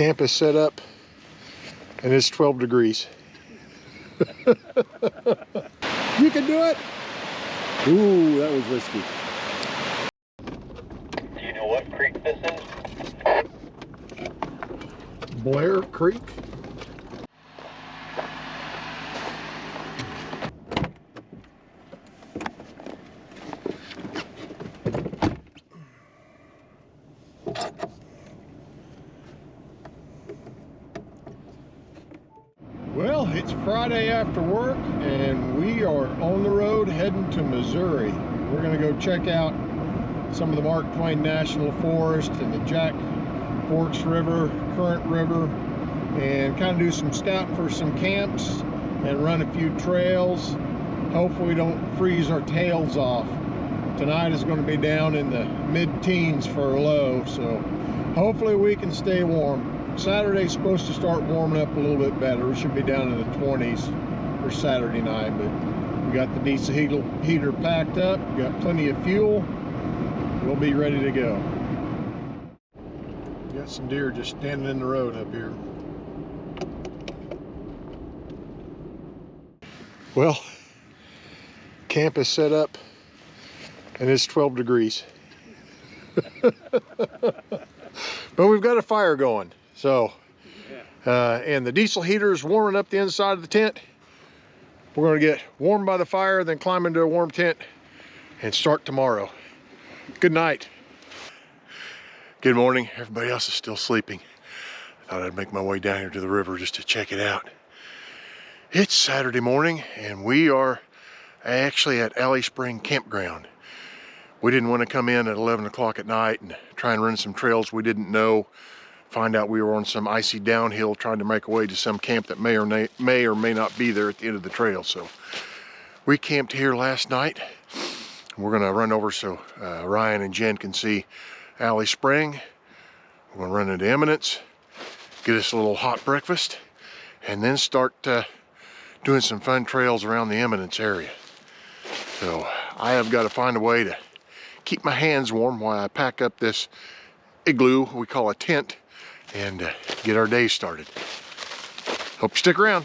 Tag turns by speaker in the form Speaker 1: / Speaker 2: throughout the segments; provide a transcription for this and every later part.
Speaker 1: Camp is set up and it's 12 degrees. You can do it. Ooh, that was risky.
Speaker 2: Do you know what creek this is?
Speaker 1: Blair Creek. Well, it's Friday after work and we are on the road heading to Missouri. We're going to go check out some of the Mark Twain National Forest and the Jack Forks River, Current River, and kind of do some scouting for some camps and run a few trails. Hopefully we don't freeze our tails off. Tonight is going to be down in the mid-teens for a low, so hopefully we can stay warm. Saturday's supposed to start warming up a little bit better. We should be down in the 20s for Saturday night, but we got the diesel heater packed up, we got plenty of fuel, we'll be ready to go. Got some deer just standing in the road up here. Well, camp is set up and it's 12 degrees. But we've got a fire going. So, and the diesel heater is warming up the inside of the tent. We're going to get warmed by the fire, then climb into a warm tent and start tomorrow. Good night. Good morning. Everybody else is still sleeping. Thought I'd make my way down here to the river just to check it out. It's Saturday morning and we are actually at Alley Spring Campground. We didn't want to come in at 11 o'clock at night and try and run some trails we didn't know. Find out we were on some icy downhill trying to make our way to some camp that may or may not be there at the end of the trail. So we camped here last night. We're gonna run over so Ryan and Jen can see Alley Spring. We're gonna run into Eminence, get us a little hot breakfast, and then start doing some fun trails around the Eminence area. So I have got to find a way to keep my hands warm while I pack up this igloo we call a tent and get our day started. Hope you stick around.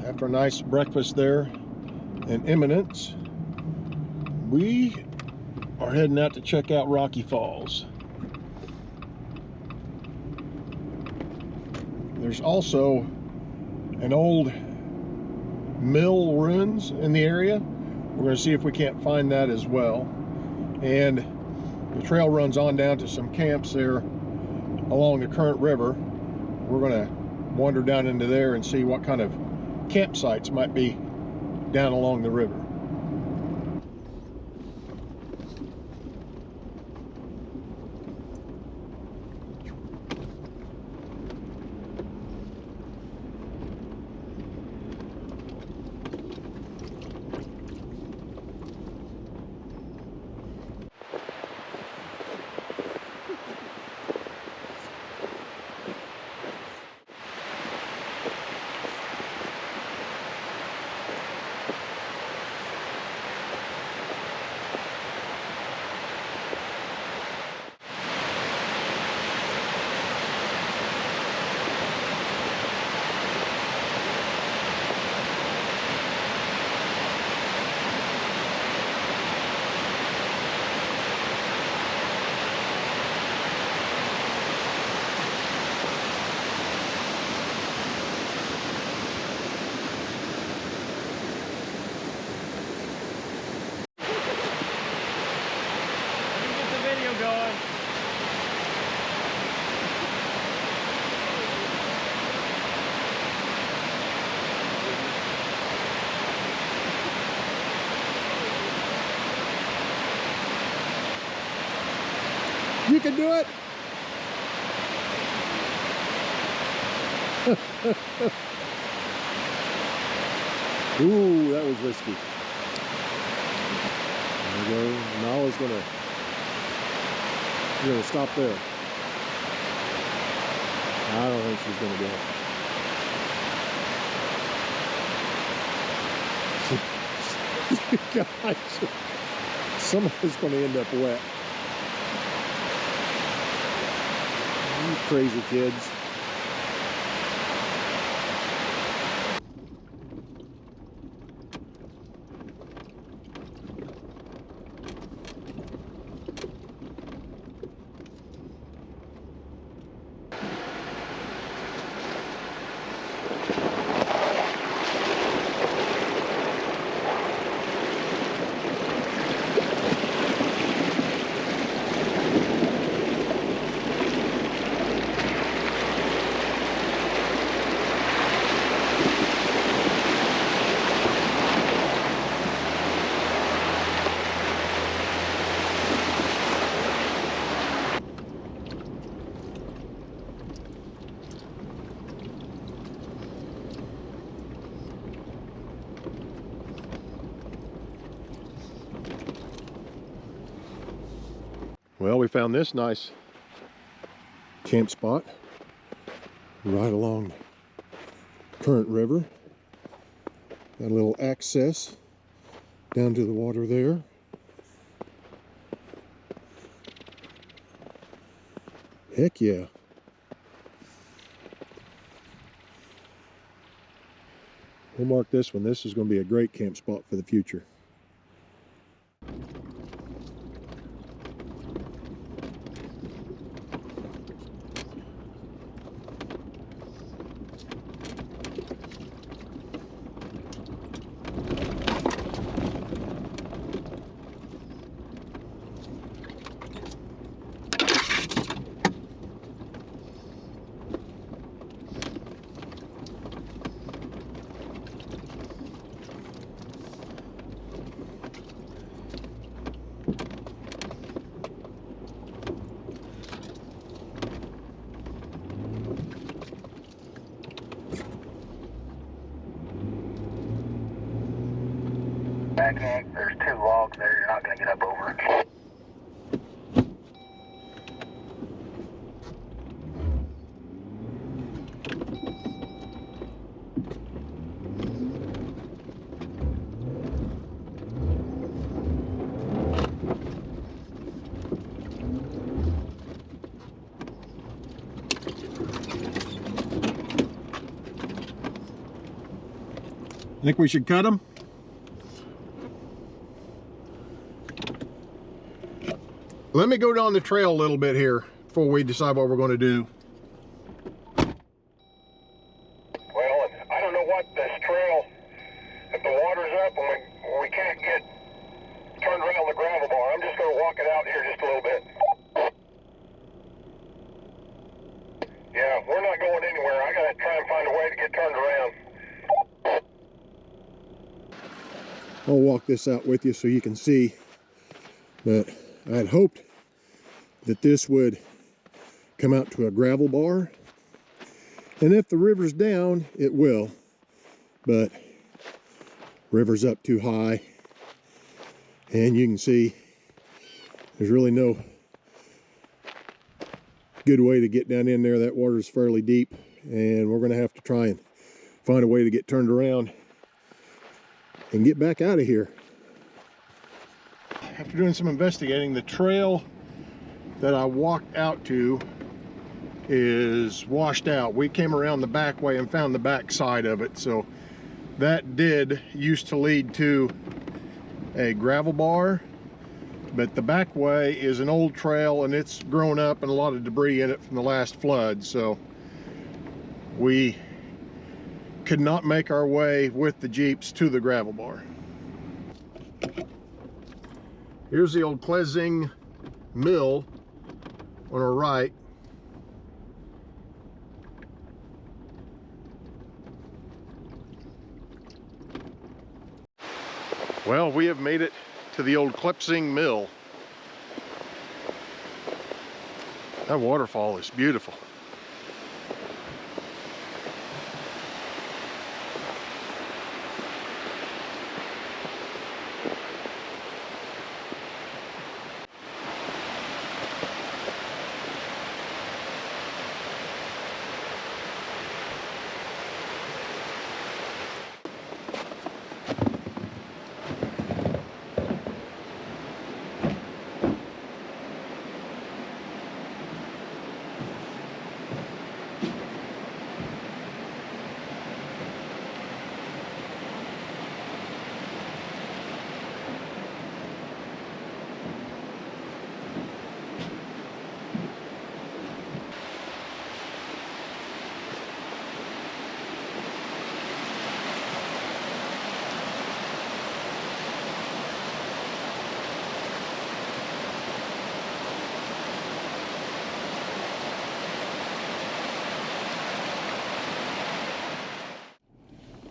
Speaker 1: After a nice breakfast there in Eminence, we are heading out to check out Rocky Falls. There's also an old mill ruins in the area. We're going to see if we can't find that as well. And the trail runs on down to some camps there along the current river. We're going to wander down into there and see what kind of campsites might be down along the river. You can do it. Ooh, that was risky. There we go. Nala's gonna stop there. I don't think she's gonna go. Gosh, somebody's gonna end up wet. You crazy kids. Well, we found this nice camp spot right along the current river. Got a little access down to the water there. Heck yeah. We'll mark this one. This is going to be a great camp spot for the future.
Speaker 2: Backneck, there's 2 logs there you're not going to get up over.
Speaker 1: Think we should cut them? Let me go down the trail a little bit here before we decide what we're going to do.
Speaker 2: Well, I don't know what this trail, if the water's up and we can't get turned around the gravel bar, I'm just going to walk it out here just a little bit. Yeah, we're not going anywhere. I got to try and find a way to get turned around.
Speaker 1: I'll walk this out with you so you can see, but I had hoped that this would come out to a gravel bar, and if the river's down, it will, but river's up too high, and you can see there's really no good way to get down in there. That water's fairly deep, and we're going to have to try and find a way to get turned around and get back out of here. After doing some investigating, the trail that I walked out to is washed out. We came around the back way and found the back side of it, so that did used to lead to a gravel bar, but the back way is an old trail and it's grown up and a lot of debris in it from the last flood, so we could not make our way with the Jeeps to the gravel bar. Here's the old Klepzig mill on our right. Well, we have made it to the old Klepzig mill. That waterfall is beautiful.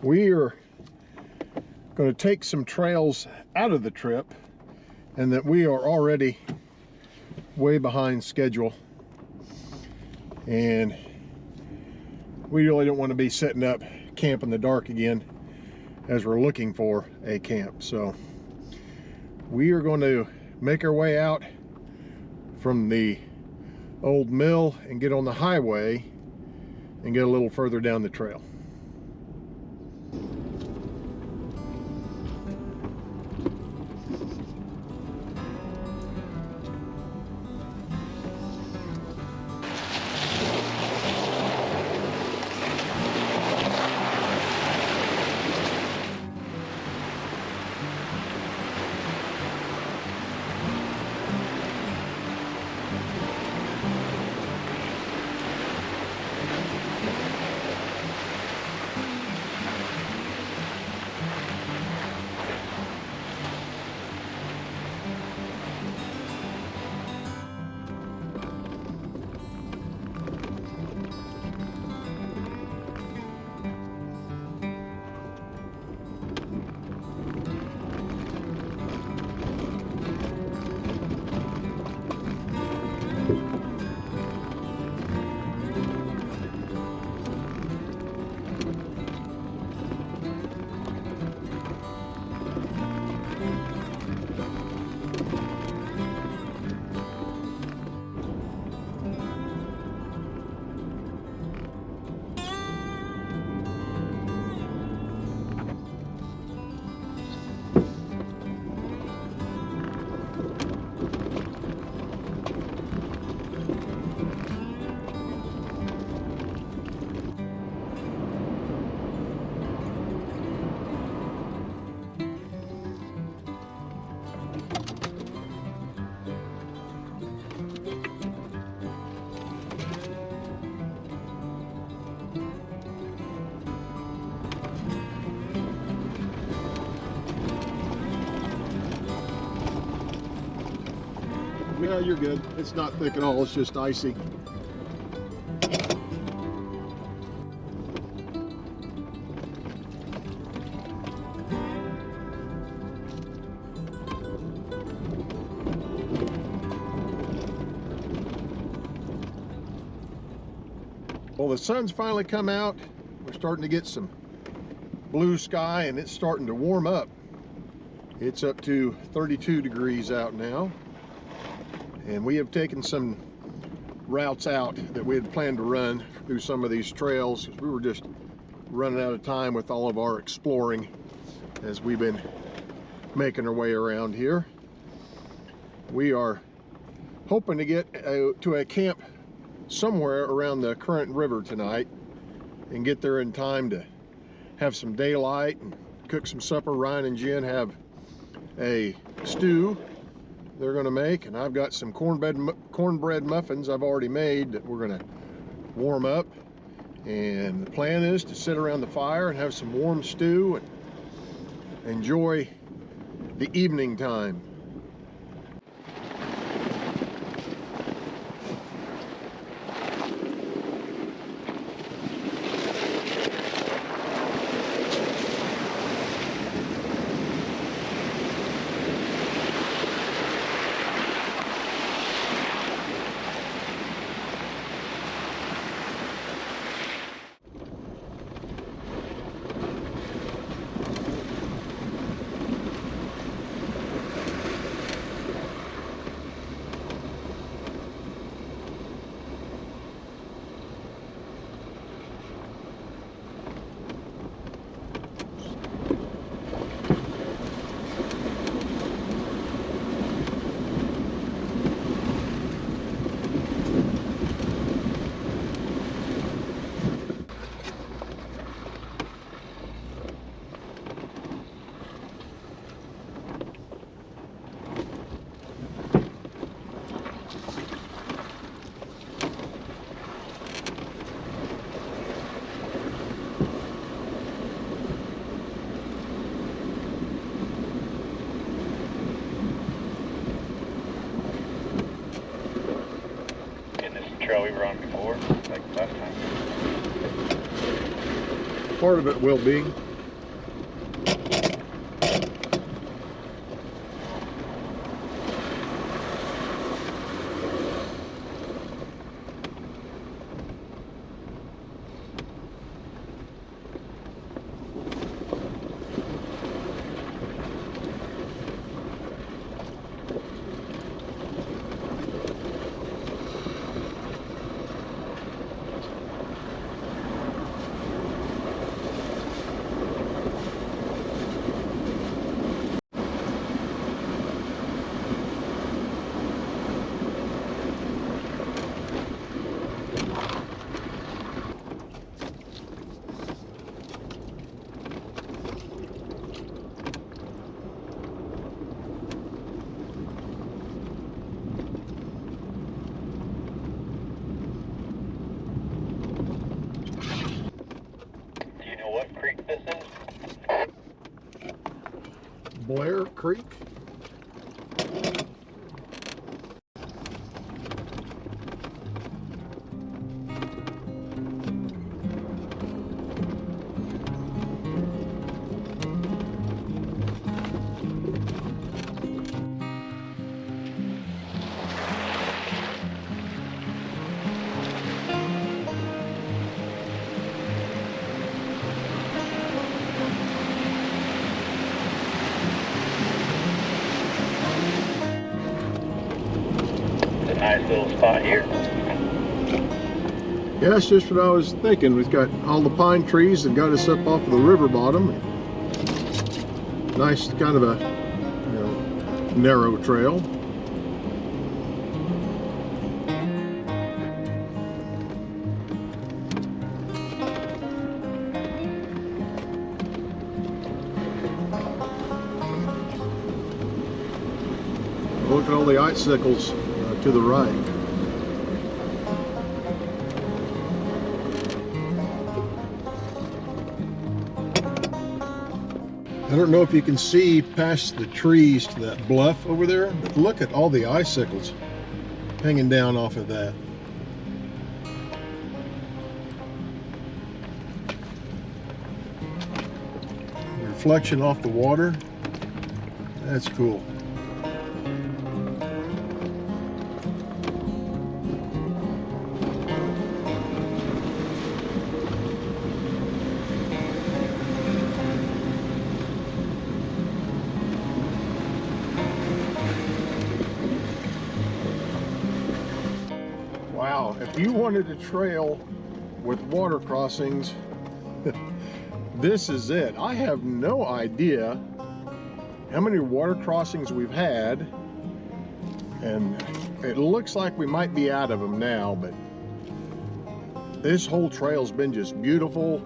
Speaker 1: We are going to take some trails out of the trip, and that we are already way behind schedule, and we really don't want to be setting up camp in the dark again as we're looking for a camp. So we are going to make our way out from the old mill and get on the highway and get a little further down the trail. Yeah, you're good. It's not thick at all. It's just icy. Well, the sun's finally come out. We're starting to get some blue sky and it's starting to warm up. It's up to 32 degrees out now. And we have taken some routes out that we had planned to run through some of these trails because we were just running out of time with all of our exploring as we've been making our way around here. We are hoping to get to a camp somewhere around the current river tonight and get there in time to have some daylight and cook some supper. Ryan and Jen have a stew they're going to make, and I've got some cornbread muffins I've already made that we're going to warm up. And the plan is to sit around the fire and have some warm stew and enjoy the evening time.
Speaker 2: Trail we were on before, like last time.
Speaker 1: Part of it will be.
Speaker 2: What creek this is?
Speaker 1: Blair Creek.
Speaker 2: Nice little spot here.
Speaker 1: Yeah, that's just what I was thinking. We've got all the pine trees that got us up off of the river bottom. Nice kind of a, narrow trail. Look at all the icicles to the right. I don't know if you can see past the trees to that bluff over there, but look at all the icicles. hanging down off of that. Reflection off the water. That's cool. Wow, if you wanted a trail with water crossings, this is it. I have no idea how many water crossings we've had, and it looks like we might be out of them now, but this whole trail's been just beautiful.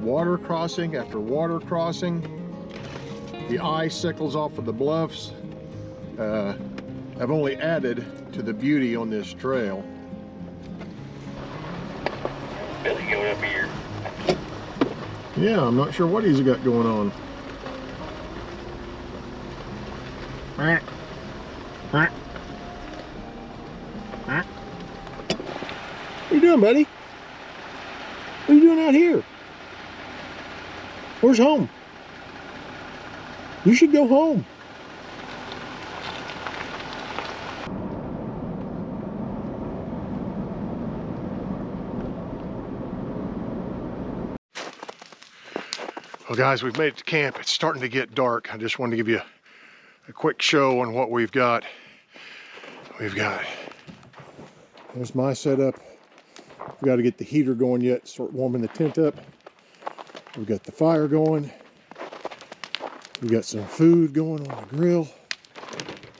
Speaker 1: Water crossing after water crossing. The icicles off of the bluffs have only added to the beauty on this trail.
Speaker 2: Billy going up here.
Speaker 1: Yeah, I'm not sure what he's got going on. What are you doing, buddy? What are you doing out here? Where's home? You should go home. Well, guys, we've made it to camp. It's starting to get dark. I just wanted to give you a quick show on what we've got. There's my setup. We've got to get the heater going yet, start warming the tent up. We've got the fire going. We've got some food going on the grill.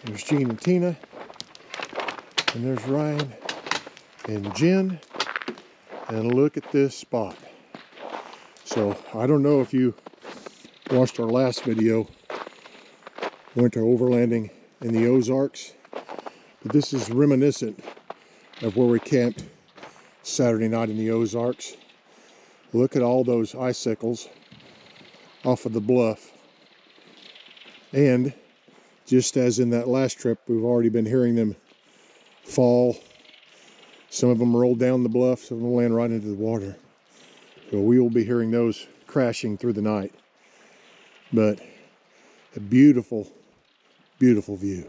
Speaker 1: There's Gene and Tina. And there's Ryan and Jen. And look at this spot. So I don't know if you watched our last video, winter overlanding in the Ozarks, but this is reminiscent of where we camped Saturday night in the Ozarks. Look at all those icicles off of the bluff. And just as in that last trip, we've already been hearing them fall. Some of them rolled down the bluff, some of them land right into the water. So we will be hearing those crashing through the night. But a beautiful, beautiful view.